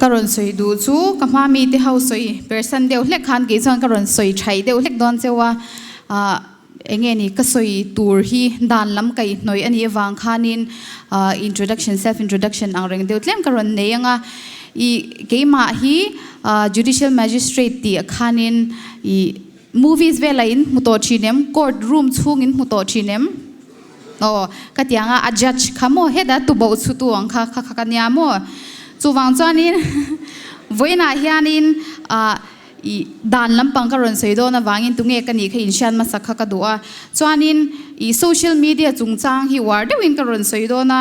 การสวยดูจูกับมามีที่เขาสวยเปอร์เซ็นต์เดียวเล็กขันกี่จอนการสวยใช้เดียวเล็กดอนเจ้าว่าเงี้ยนี่ก็สวยตัวที่ด้านล้ำไก่หน่อยอันนี้วางขานินintroduction self introduction อังเริงเดียวเล่มการเนี่ยยังอีเกี่ยมาฮี judicial magistrate ที่ขานินอี movies เวลาอินมุตโตชินเนม court room ช่วงอินมุตโตชินเนมโอ้ก็ที่ยังjudge ขโมยเฮ็ดตัวบ่าวสุดตัวค่ะกันยามจูวังจวนนี้วันนั้นเฮียนินด้านลำปังการสวยโดนวางอินตุงเอกนี่คืออินชันมาสักขะตัวจวนนี้โซเชียลมีเดียจุงจังฮิวาร์ดวินการสวยโดน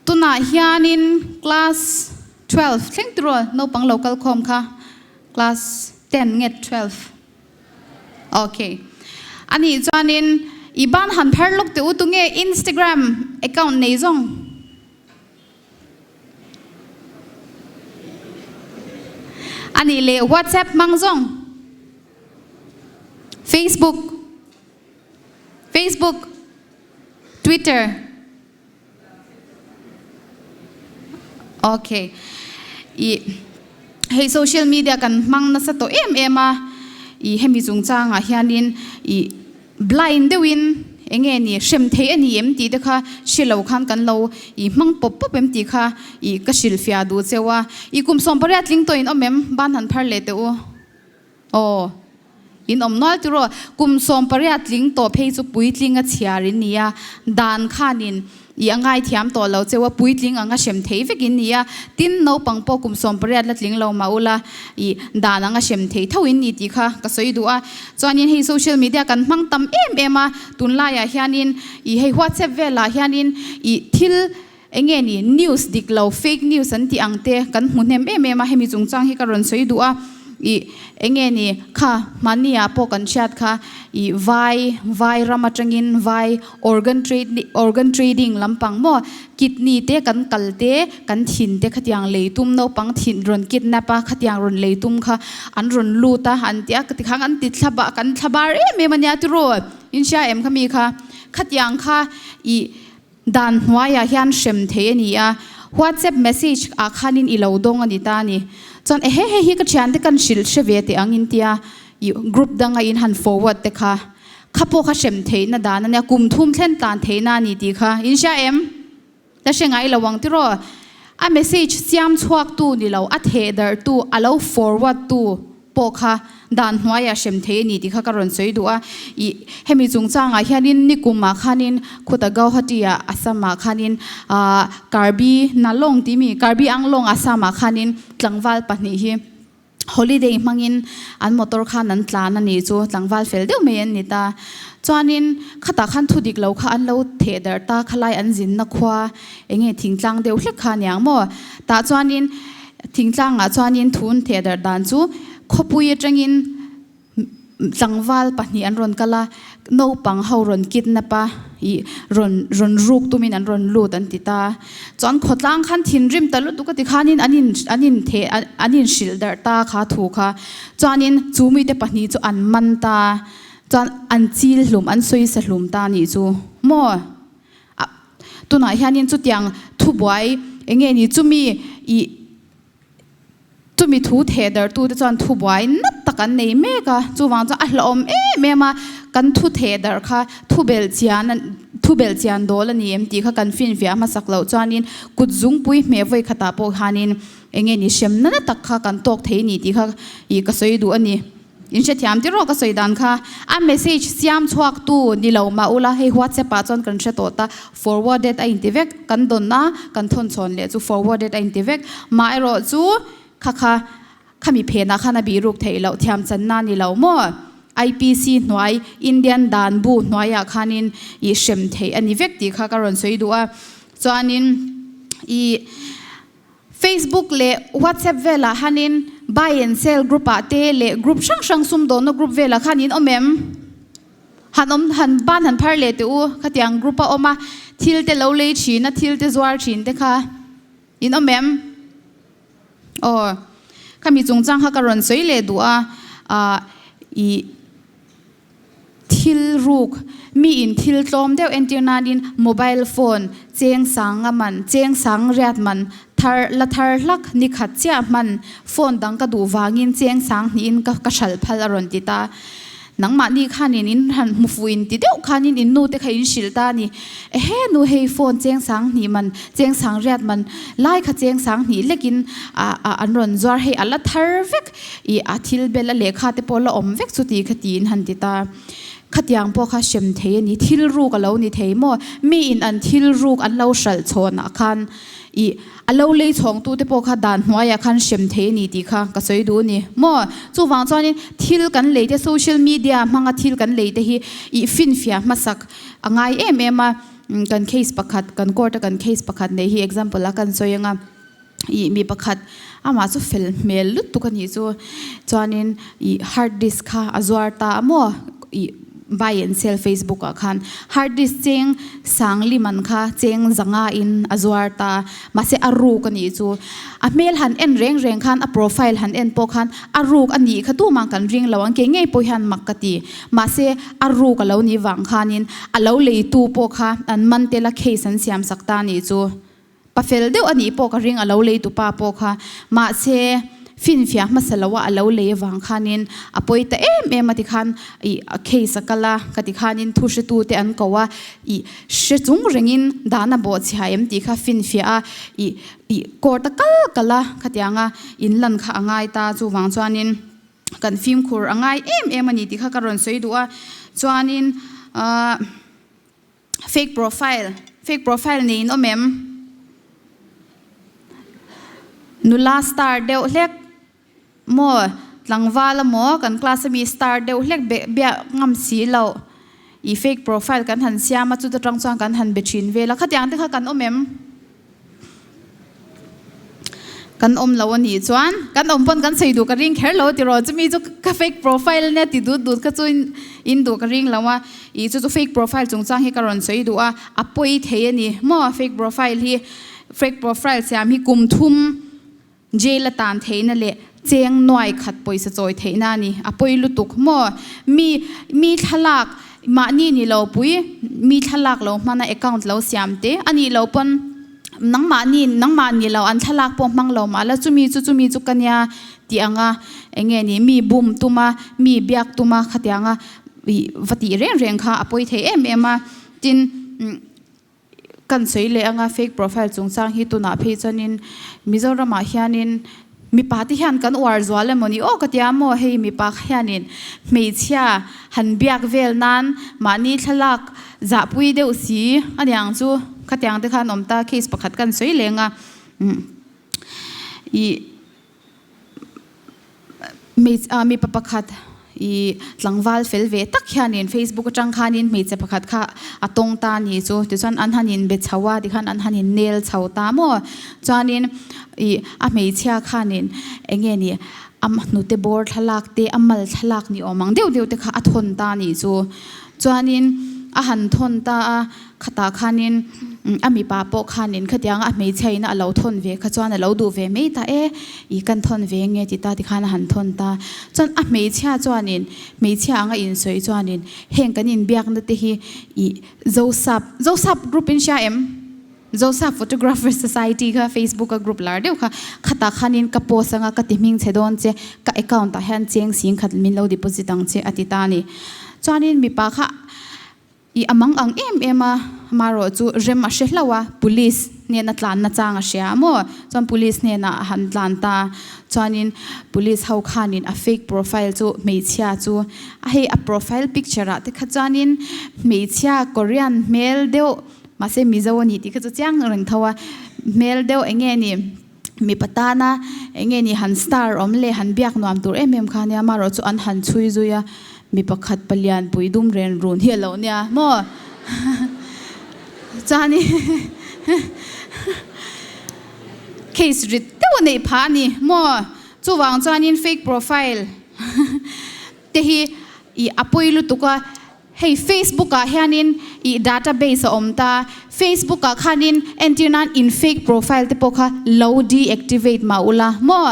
ตุน่าเฮียนินคลาส12เช่นตัวโนปัง local com ค่ะคลาส10เงี้ย12โอเคอันนี้จวนนี้บ้านหันเพลลูกตัวตุงเอ Instagram account ไหนจงอันนี้เลย WhatsApp มังจง Facebook Twitter โอเคให้โซเชียลมีเดียกันมังนัสตัวมาให้มีจงจ้างเฮียนินblind เดวินเงี้ยนี่เชื่อมเทียนนี่ตีเด็กค่ะชิลเอาขันกันเรามังป๊บตีค่ะก็ชิลฟิอาดูเจ้าว่ากุมสมปริยัติลิงตัวอินอมบ้านหันพาเลตโอ้อินอมน้อยตัวกุมสมปริยัติลิงตัวเพย์จุปุยลิงก็เชียรินนี่ดานขานินยังไงที่ยามตัวเราเจ้าว่าปุยลิงเชื่อมเทียไปกินนี่ตินโนปังปอกุมสมปริยัติลิงเรามาอุลาดานเชื่อมเทียเท่าอินนี่ตีค่ะก็สวยดูจวนนี้ให้โซเชียลมีเดียกันมังตำมาตุนลายเฮียนินให้ WhatsApp เวลาเฮียนินทิลเงี้ยนี่ news ดิกเรา fake news อันที่อังเตกันหุ่นมาให้มีจงจังให้การสวยดูเงี้ยนี่ค่ะมันนี่พอกันแชทค่ะไวรามาจังอินไว organ trading ลำปังมั่วกิดนี่เตกันกัลเตกันถินเตขัดยังเลยตุ้มโนปังถินรอนกิดนับขัดยังรอนเลยตุ้มค่ะอันรอนลูตาอันเตียกติขังอันติดทับกันทับบาร์มันยาตุโรอินชาขมีค่ะขัดยังค่ะดันวายาฮันเชมเทนี่WhatsApp message ขานินเหลาดงอันนี้ตานี่จนเฮ้ก็ฉันที่กันชิลเชเวตอังอินเตียกรุ๊ปดังอินหัน forward เตค่ะข้าพข้าเชมเทน่ะดานั่นเนี่ยกุมทุ่มเท่นตานเทน่านี่ดีค่ะอินชาแต่เช่นไงระวังที่รอmessage เสียมชวักตู้นี่เราheader ตู้เรา forward ตู้ปกค่ะด้านหัวยาเชมเทนี่ที่ข้าการสวยดูให้มีจงจ้างเฮียนินนี่กุมมาขานินขุดเกาฮัดีอาสามาขานินการบีนั่งลงที่มีการบีอังลงอาสามาขานินจังหวัดปนิฮีholiday มังอินอันมอเตอร์ขานันตลานันนี่จูจังหวัดเฟลเดียวไม่ยันนี่ตาจวนนินขัดขันทุดิกเราข้าอันเราเทเดอร์ตาขลายอันจินนักขวาเงี้ยทิ้งจังเดียวเล็กขานี่ยมั่วตาจวนนินทิ้งจังจวนนินทุนเทเดอร์ดันจูขบุยจังอินจังหวัดปนิอันรอนกะลาโนปังเฮารอนกิดนับปะรอนรูกตุมินอันรอนลูดันติตาจอนขดล่างขันทินริมตะลุตุกติขานินอันนินเทอันนินชิลเดอร์ตาขาถูกค่ะจอนินจูมีแต่ปนิจูอันมันตาจอนอันจีลหลุมอันซอยสลุมตานี่จูโม่ตัวไหนฮานินจุดยังทุบไว้เงี้ยนี่จูมีทูเทเดอร์ตูจะจอนทุบไว้นับตะกันในเมกะจูวางจะอัลลอมเมมากันทูเทเดอร์ค่ะทูเบลเจียนโดลนี่ตีค่ะกันฟินฟิอามาสักเหล่าจอนินกุดจุงปุยเมวัยขตาโปฮานินเงี้ยนี่เชมนั่นตักค่ะกันตกเทนี่ตีค่ะก็สวยดูอันนี้อินเชตยามที่รอก็สวยดันค่ะเมสเซจเสียมชวักตู้นี่เรามาอุลาให้วัดเสปาจอนกันเชตโตตา forwarded อินทิเวกกันดนนะกันทนชนเลยจู forwarded อินทิเวกมาไอรอจูข้ามีเพนะข้านาบีรูกเทเราเทียมจันนานี่เรามั่ว IPC หน่วยอินเดียนดานบูหน่วยข้านินเชมเทอันนี้เวกตีข้าการันสวยดูจวนนินFacebook เล่ WhatsApp เวลาข้านิน buy and sell group เตเล่กรุ๊ปช่างซุ่มโดนกรุ๊ปเวลาข้านินหันบ้านหันพาร์เลตข้าเตียงกรุ๊ปมาทิลเตเราเลยชีนะทิลเตจวาร์ชีนเตค่ะอินข้ามีจงจังข้าการันสวยเลยดูทิลรูกมีอินทิลโจมเดียวเอ็นเตียนาดินโมบายโฟน เจียงสังมันเจียงสังเรียดมันทาร์ละทาร์ลักนิขัดเจ้ามันโฟนดังกระดูวางินเจียงสังนี่ก็กระชัลพัลรอนติตานังมานี่ข้านินหันมุฟูอินติเดียวข้านินนูเตะขยินชิลตานี่เฮ้นูเฮโฟนเจียงสังนี่มันเจียงสังเรียดมันไล่ข้าเจียงสังนี่เล็กินอันรอนจวาร์เฮอัลละทาร์เวกอีอาทิลเบลเลขาเตปอลอมเวกสุตีขตีนหันติตาขัดยังพวกข้าเชมเทนี่ทิลรูกันแล้วนี่เทมอมีอินอันทิลรูกันเล่าชัลโซนอาคันอีอันเล่าเลยช่องตู้เตปอข้าดันหัวอยากขันเชมเทนี่ดีค่ะก็สวยดูนี่มอจู่วางจอนี่ทิลกันเลยเตโซเชียลมีเดียมังทิลกันเลยเตฮีอีฟินฟิอามาสักอ่างไงมากันเคสประคัดกันกอดกันเคสประคัดในฮี example ละกันสวยงามอีมีประคัดมาจู่ฟิลเมลลุตุกันยี่จู่จอนี่อีฮาร์ดดิสก์ค่ะอจวาร์ตามออีbuy and sell Facebook akan hard disk cheng sangli man kha cheng zanga in azwarta mase aru kani chu a mail han en reng khan a profile han en po khan aruk ani khatu ma kan ring lawang ke ngei po han makati mase aru ka lo ni wang khanin alo le tu po kha an man te la khesan siam sakta ni chu pa fel deu ani po ka ring alo le tu pa po kha ma seฟินฟิอามาสละว่าเราเลวังขานินอภัยแต่มาติขันอีเคสกัลละกติขานินทุชตูเตอันก็ว่าอีเชจุงเริงินดานาบอดสิหายมติข้าฟินฟิอาอีกอดตะกัลละขติยังอินลันข้าง่ายตาจูวังจวนินกันฟิล์มคูร์ง่ายมันนี่ติข้าการันสวยดูว่าจวนินfake profileนี่น้องเมมนุลาสตาร์เดวเล็กมอหลังว่าละมอกันคลาสมีสตาร์เดวเล็กเบียงำสีเราอีเฟกโปรไฟล์กันหันเสียมาจุดตรังจวนกันหันเบชินเวลาขัดยังที่เขากันอมเอ็มกันอมเราวันนี้จวนกันอมปนกันใส่ดูกระริ่งแค่เราที่เราจะมีจุดกับเฟกโปรไฟล์เนี่ยติดดูดก็จุนอินดูกระริ่งแล้วว่าอีจุดเฟกโปรไฟล์จงจ้างให้การันใส่ดูว่าอัปยเทียนี่มอเฟกโปรไฟล์ที่เฟกโปรไฟล์เสียมีกลุ่มทุ่มเจลตานเทนเละเจียงหน่วยขัดปอยสะจอยเทนานี่อปอยลุตุกมอมีทลักมานี่เราปุยมีทลักเรามาใน account เราเสียมเตอันนี้เราปนนังมานี่เราอันทลักปอมังเรามาแล้วจุมีกันยาตีอ่างเงี้ยนี่มีบุมตุมามีเบียกตุมาขัดยังวัติเร่งค่ะอปอยเทมาจินกันสวยเลยอ่ะ fake profile จงสร้างฮิตุนาเพจนินมิโซรามาเฮียนินมีปาที่หันกันอวาร์จวลมันนี่โอ้ก็ที่อาโมเฮมีปาเฮียนินไม่เชื่อหันเบียกเวลนั้นมานี่ทลักจับปุยเดียวสิอันยังจูก็ที่ยังที่ข้านอมตาเคสประคัดกันสวยเลยอ่ะมีประคัดอีหลังวัลเฟลเวตักขยันเฟซบุ๊กจังขยันไม่จะประคัดค่ะอัตงตานี่จูที่ฉันอันหันินเบ็ดชาวที่ขันอันหันินเนลชาวตามอจานินอีไม่เชื่อขยันเงี้ยนี่นุเตบอร์ทลักเตมัลทลักนี่อมังเดียวเตค่ะอัทนตานี่จูจานินหันทนตาขตาขยันมีป้าปกขยันขยันไม่ใช่นะเราทนเวขจวนเราดูเวไม่ตาอีกันทนเวเงี้ยที่ตาที่ขันหันทนตาจนไม่เชื่อจวนนินไม่เชื่ออินสวยจวนนินเฮงกันอินเบียกนั่นที่อีโจซับกรุ๊ปอินชาโจซับ Photographer Society ค่ะ Facebook กับกรุ๊ปลาเดียวค่ะขตาขยันกับโพสังกับติมิงเชดอนเจกับ account ตาเห็นเจียงสิงขัดมินเรา deposit ตังเจอติตานี่จวนนินมีป้าค่ะอีอมังอังมารอจูเรมมาเชลาวะ police เนี่ยนัดลานนัดจางเสียมั่วจน police เนี่ยนะหันลานตาจนนิน police เขาขานินa fake profile จูไม่เชื่อจูให้a profile picture ที่ขจานินไม่เชื่อ Korean male เดียวมาเซมิโซนี่ที่ขจางเรื่องทว่า male เดียวเงี้ยนี่มีปตานะเงี้ยนี่หัน star อมเล่หันเบียกนวมตัวขาเนี่ยมารอจูอันหันช่วยจูยามีประคัดปลียนปุยดุมเรียนรุนเฮียเหล่านี้มั่วจานี่เคสริดเดี๋ยวในพานี่มั่วจู่วางจานิน fake profile แต่ฮีอีอปุยลุตุกะให้ Facebook อะเฮียนินอี database อมตา Facebook อะขานิน enter นั้น in fake profile ที่พวกเขา low deactivate มาอุละมั่ว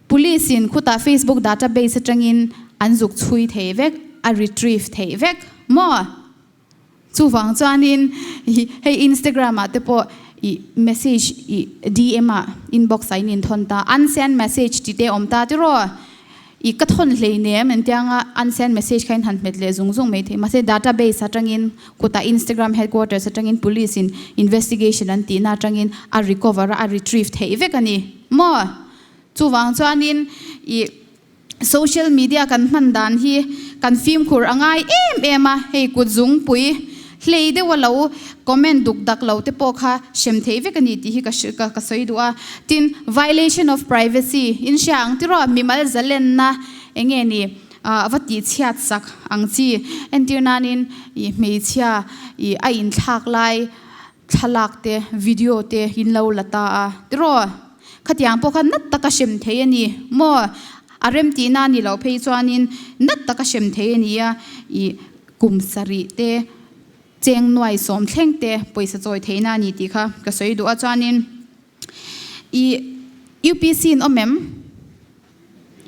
police อินคุตา Facebook database จังอินอันจุกช่วยเทเวกอัน retrieve เทเวกมั่ว chu wang chuanin hei Instagram a te po i message i DM a inbox a in thon ta unsend message ti te om ta ti ro i ka thon hlei ne men tianga unsend message khain han met le zung zung mai the ma se database atangin kuta Instagram headquarters atangin police in investigation an ti na atangin a recover a retrieve the ve kani mo chu wang chuanin i social media kan man dan hi kan film khur angai em a hei kut zung pui hlei de walo comment duk dak lo te po kha shem thei ve kani ti hi ka soi duwa tin violation of privacy in shang ti ro mi mal zalen na enge ni avati chiat sak angchi entirnanin I mei chia I a in thak lai thalak te video te in lo lata a ti ro khatiang po kha nat taka shem thei ani mo arem ti na ni lo phei chuanin nat taka shem thei ani a I kum sari te cheng noi som thleng te poisa choi theina ni ti kha ka soi du a chuanin I UPC in omem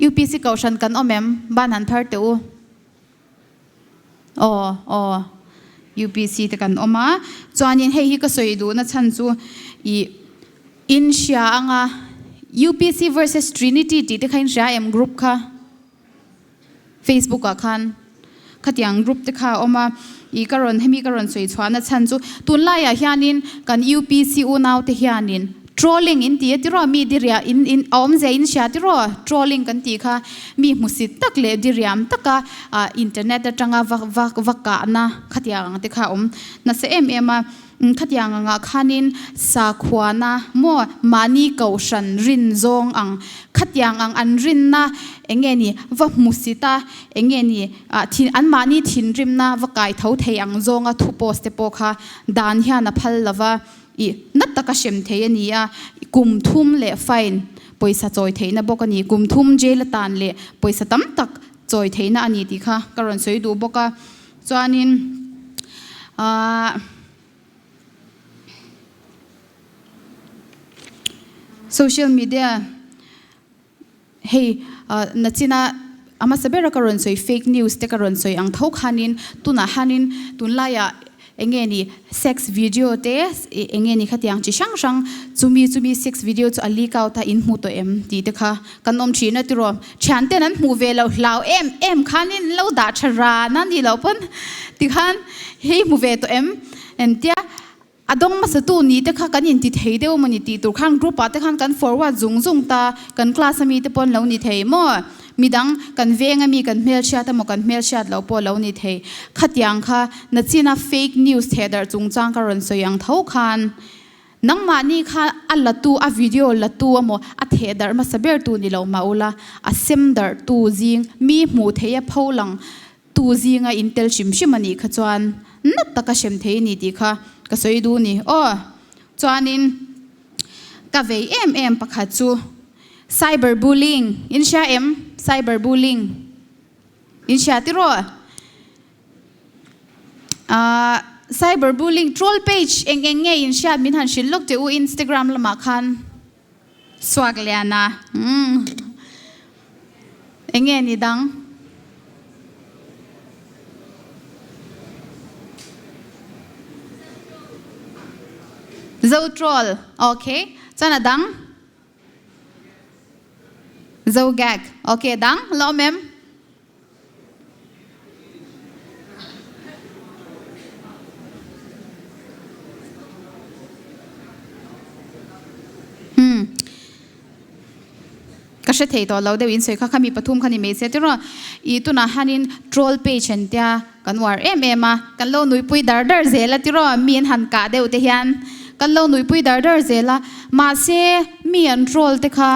UPC kaushan kan omem ban han thar te u UPC te kan oma chuanin hei hi ka soi du na chan chu I Insia anga UPC versus Trinity ti te khain sha em group kha Facebook a khan khatiang group te kha oma I karon hemi karon soi chwana chan chu tunla ya hianin kan UPC u naw te hianin trolling in ti ro mi diria in om ze in sha ti ro trolling kan ti kha mi musit tak le diriam taka internet atanga vaka na khatiang te kha na se em a khatiang nga khanin sa khwana mo mani kaushan rin zong ang khatiang ang an rin na engeni va musita engeni thin an mani thin rim na va kai tho thei ang zong a thu post te po kha dan hia na phal lava I nataka shem thei ani a kum thum le fine poisa choi theina bokani kum thum jail tan le poisa tam tak choi theina ani ti kha karon soi du boka chuanin social media hey nachina ama sabera karon soi fake news te karon soi ang thau khanin tuna hanin tunlaya engeni sex video te engeni khatiang chi sang sang chumi sex video chu ali ka ta in mu to em ti te kha kanom thina ti rom chante nan mu ve lo hlaw em khanin lo da thara nan ni lo pon ti khan hey mu ve to em entia adong masatu ni te kha kan in ti thei deu mani ti tur khan group pa te khan kan forward zung ta kan class ami te pon lo ni thei mo midang kan venga mi kan mail chat mo kan mail chat lo po lo ni thei khatiang kha nachina fake news header chungchang karon soyang thau khan nang mani kha alatu a video latu mo a header ma saber tu ni lo maula a semdar tu jing mi mu theya pholang tu jinga intel shimshimani kha chuan nat taka shem thei ni ti kha ka soi du ni chuanin ka vei em pakha chu cyberbullying in sha cyberbullying in sha ti ro cyberbullying troll page eng nge in sha min han shil lok te u Instagram lama khan swag liana enge ni dang zo troll okay chana dang zo gag okay dang lo mem kashe thei to lo de win soi kha khami pathum khani me se tiro I tuna hanin troll page an tia kan war em a kan lo nui pui dar zela tiro min han ka deu te hian kan lo nui pui dar zela ma se mi an troll te kha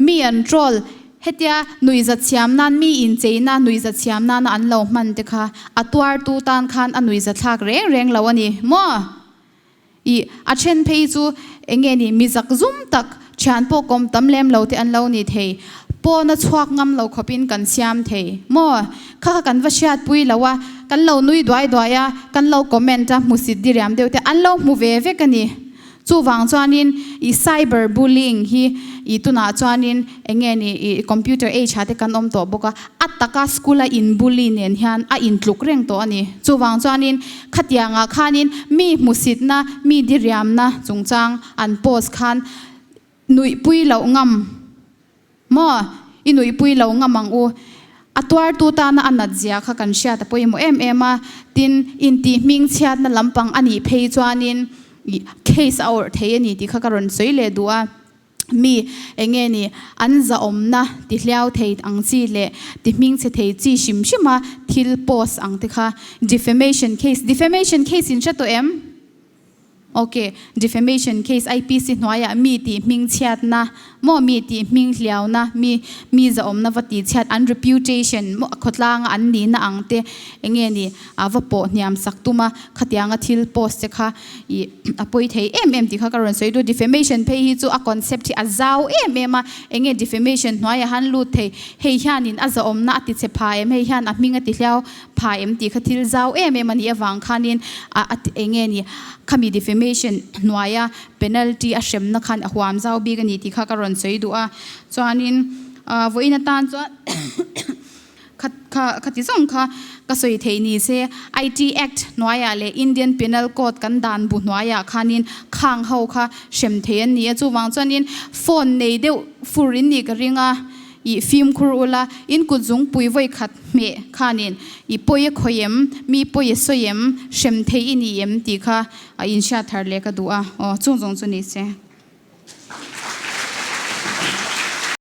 mi an troll hetia nui za chiam nan mi in cheina nui za chiam nan an lo man te kha atwar tu tan khan anui za thak reng lo ani mo I a chen phei chu engeni mi zak zum tak chan po kom tamlem lo te an lo ni thei po na chuak ngam lo khopin kan siam thei mo kha kan va shat pui lawa kan lo nui dwai ya kan lo comment a musit diriam deu te an lo mu ve kani chu wang chuanin I cyber bullying hi I tuna chuanin enge ni I computer age hate kan om to boka ataka school a in bully nen hian a in tluk reng to ani chu wang chuanin khatianga khanin mi musit na mi diriam na chungchang an post khan nui pui lo ngam mo I nui pui lo ngamang u atwar tu ta na anadzia kha kan sha ta poimo em a tin inti ming chiat na lampang ani phei chuanin case our thei ani ti kha karon soile duwa mi enge ni anza omna ti hliau thei angchi le ti ming che thei chi shimshima thil post ang te kha defamation case in chato em okay defamation case IPC noya mi ti ming chiat na mo mi ti ming hliau na mi za omna vati chiat an reputation mo khotlang an ni na angte enge ni avapo niam saktuma khatianga thil post che kha I apoi thei em ti kha karon soi do defamation phe hi chu a concept hi azaw em enge defamation noya han lu thei hei hianin aza omna ati che pha em hei hian a minga ti hliau pha em ti kha thil zaw em ani awang khanin enge ni khami defamation noya penalty a shem na khan ahwam zaw bi gani ti kha karon soi du a chuanin voina tan chu khati zong kha ka soi thei ni se IT Act noya le Indian Penal Code kan dan bu noya khanin khang ho kha shem thei an ni chu wang chuanin phone nei deu furin ni ka ringa I film kurula in kuzung pui voi khat me khanin I poye khoyem mi poye soyem shem thei ini yem ti kha in sha thar le ka du a chung chung chu ni se